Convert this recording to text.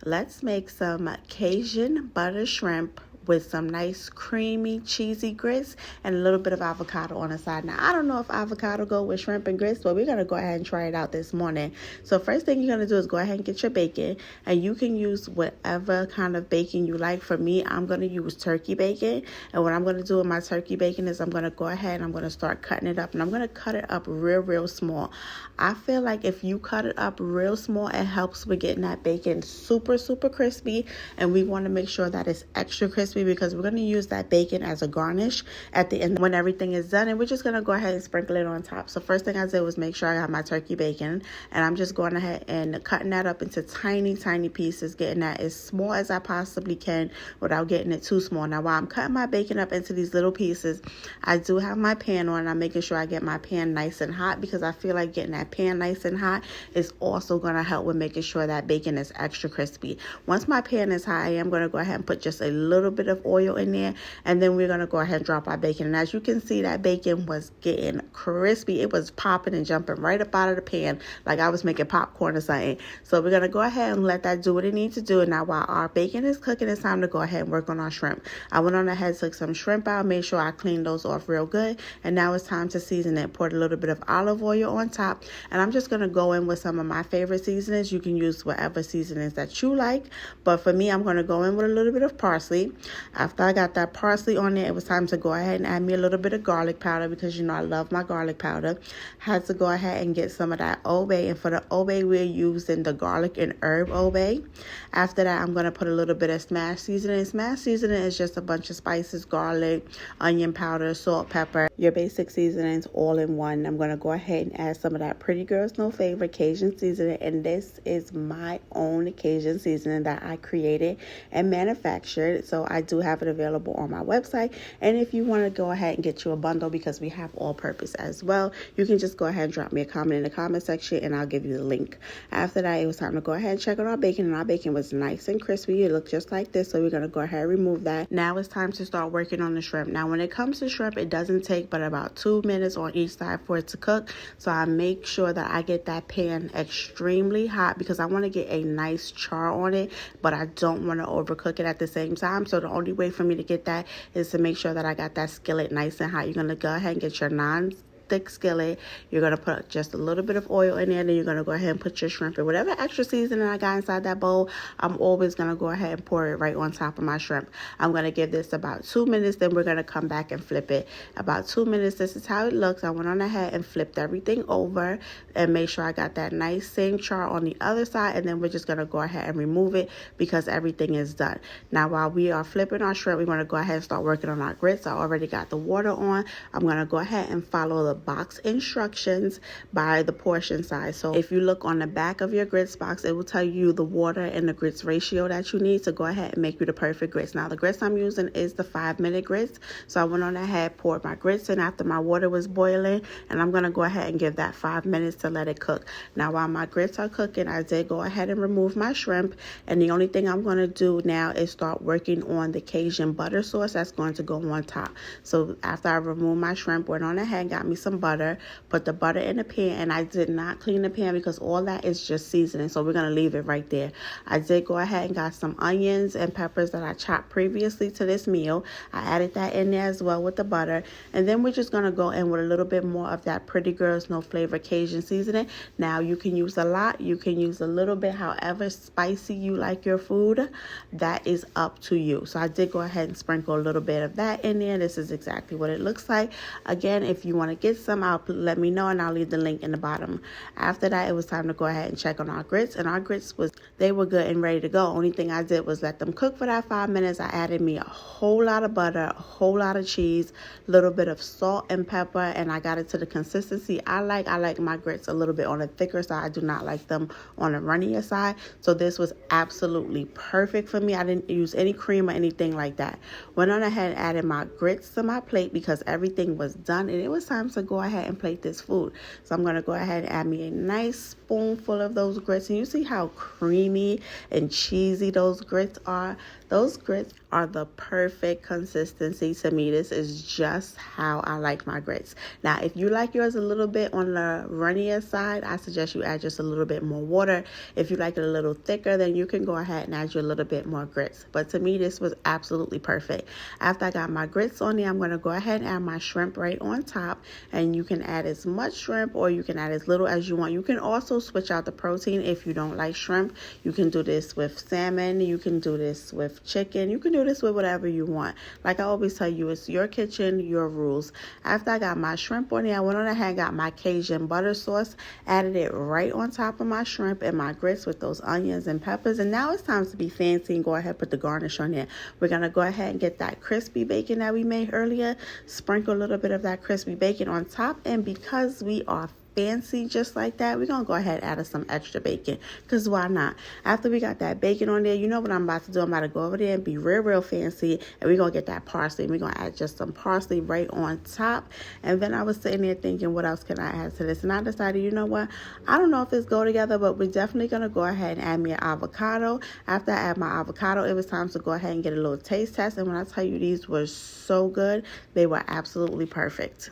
Let's make some Cajun butter shrimp with some nice creamy cheesy grits and a little bit of avocado on the side. Now I don't know if avocado go with shrimp and grits, but we're going to go ahead and try it out this morning. So first thing you're going to do is go ahead and get your bacon, and you can use whatever kind of bacon you like. For me, I'm going to use turkey bacon, and what I'm going to do with my turkey bacon is I'm going to go ahead and I'm going to start cutting it up, and I'm going to cut it up real small. I feel like if you cut it up real small, it helps with getting that bacon super crispy, and we want to make sure that it's extra crispy because we're going to use that bacon as a garnish at the end when everything is done, and we're just going to go ahead and sprinkle it on top. So first thing I did was make sure I got my turkey bacon, and I'm just going ahead and cutting that up into tiny pieces, getting that as small as I possibly can without getting it too small. Now while I'm cutting my bacon up into these little pieces, I do have my pan on, and I'm making sure I get my pan nice and hot because I feel like getting that pan nice and hot is also going to help with making sure that bacon is extra crispy. Once my pan is hot, I am going to go ahead and put just a little bit of oil in there, and then we're going to go ahead and drop our bacon. And as you can see, that bacon was getting crispy. It was popping and jumping right up out of the pan like I was making popcorn or something. So we're going to go ahead and let that do what it needs to do. And now while our bacon is cooking, it's time to go ahead and work on our shrimp. I went on ahead, took some shrimp out, made sure I cleaned those off real good, and now it's time to season it. Poured a little bit of olive oil on top, and I'm just going to go in with some of my favorite seasonings. You can use whatever seasonings that you like, but for me, I'm going to go in with a little bit of parsley. After I got that parsley on there, it was time to go ahead and add me a little bit of garlic powder because you know I love my garlic powder. Had to go ahead and get some of that Old Bay, and for the Old Bay, we're using the garlic and herb Old Bay. After that, I'm going to put a little bit of smash seasoning. Smash seasoning is just a bunch of spices, garlic, onion powder, salt, pepper, your basic seasonings all in one. I'm going to go ahead and add some of that Pretty Girls No Flavor Cajun seasoning, and this is my own Cajun seasoning that I created and manufactured, so I do have it available on my website. And if you want to go ahead and get you a bundle, because we have all purpose as well, you can just go ahead and drop me a comment in the comment section and I'll give you the link. After that, it was time to go ahead and check on our bacon, and our bacon was nice and crispy. It looked just like this, so we're going to go ahead and remove that. Now it's time to start working on the shrimp. Now when it comes to shrimp, it doesn't take but about 2 minutes on each side for it to cook, so I make sure that I get that pan extremely hot because I want to get a nice char on it, but I don't want to overcook it at the same time. So the only way for me to get that is to make sure that I got that skillet nice and hot. You're going to go ahead and get your thick skillet. You're going to put just a little bit of oil in there, then you're going to go ahead and put your shrimp in. Whatever extra seasoning I got inside that bowl, I'm always going to go ahead and pour it right on top of my shrimp. I'm going to give this about 2 minutes, then we're going to come back and flip it. About 2 minutes, this is how it looks. I went on ahead and flipped everything over and make sure I got that nice same char on the other side, and then we're just going to go ahead and remove it because everything is done. Now while we are flipping our shrimp, we're going to go ahead and start working on our grits. I already got the water on. I'm going to go ahead and follow the box instructions by the portion size. So if you look on the back of your grits box, it will tell you the water and the grits ratio that you need to go ahead and make you the perfect grits. Now the grits I'm using is the 5-minute grits, so I went on ahead, poured my grits in after my water was boiling, and I'm going to go ahead and give that 5 minutes to let it cook. Now while my grits are cooking, I did go ahead and remove my shrimp, and the only thing I'm going to do now is start working on the Cajun butter sauce that's going to go on top. So after I removed my shrimp, went on ahead and got me some butter, put the butter in the pan, and I did not clean the pan because all that is just seasoning, so we're going to leave it right there. I did go ahead and got some onions and peppers that I chopped previously to this meal. I added that in there as well with the butter, and then we're just going to go in with a little bit more of that Pretty Girls No Flavor Cajun seasoning. Now you can use a lot, you can use a little bit, however spicy you like your food, that is up to you. So I did go ahead and sprinkle a little bit of that in there. This is exactly what it looks like. Again, if you want to get some, let me know and I'll leave the link in the bottom. After that, it was time to go ahead and check on our grits, and our grits they were good and ready to go. Only thing I did was let them cook for that 5 minutes. I added me a whole lot of butter, a whole lot of cheese, a little bit of salt and pepper, and I got it to the consistency I like. I like my grits a little bit on the thicker side. I do not like them on the runnier side. So this was absolutely perfect for me. I didn't use any cream or anything like that. Went on ahead and added my grits to my plate because everything was done, and it was time to go ahead and plate this food. So I'm going to go ahead and add me a nice spoonful of those grits, and you see how creamy and cheesy those grits are. Those grits are the perfect consistency to me. This is just how I like my grits. Now, if you like yours a little bit on the runnier side, I suggest you add just a little bit more water. If you like it a little thicker, then you can go ahead and add you a little bit more grits. But to me, this was absolutely perfect. After I got my grits on there, I'm going to go ahead and add my shrimp right on top. And you can add as much shrimp or you can add as little as you want. You can also switch out the protein if you don't like shrimp. You can do this with salmon. You can do this with chicken. You can do this with whatever you want. Like I always tell you, it's your kitchen, your rules. After I got my shrimp on there, I went on ahead and got my Cajun butter sauce, added it right on top of my shrimp and my grits with those onions and peppers. And now it's time to be fancy and go ahead and put the garnish on there. We're going to go ahead and get that crispy bacon that we made earlier, sprinkle a little bit of that crispy bacon on top. And because we are fancy just like that, we're gonna go ahead and add some extra bacon, because why not? After we got that bacon on there, you know what I'm about to do? I'm about to go over there and be real fancy, and we're gonna get that parsley. We're gonna add just some parsley right on top. And then I was sitting there thinking, what else can I add to this? And I decided, you know what, I don't know if it's go together, but we're definitely gonna go ahead and add me an avocado. After I add my avocado, it was time to go ahead and get a little taste test. And when I tell you, these were so good, they were absolutely perfect.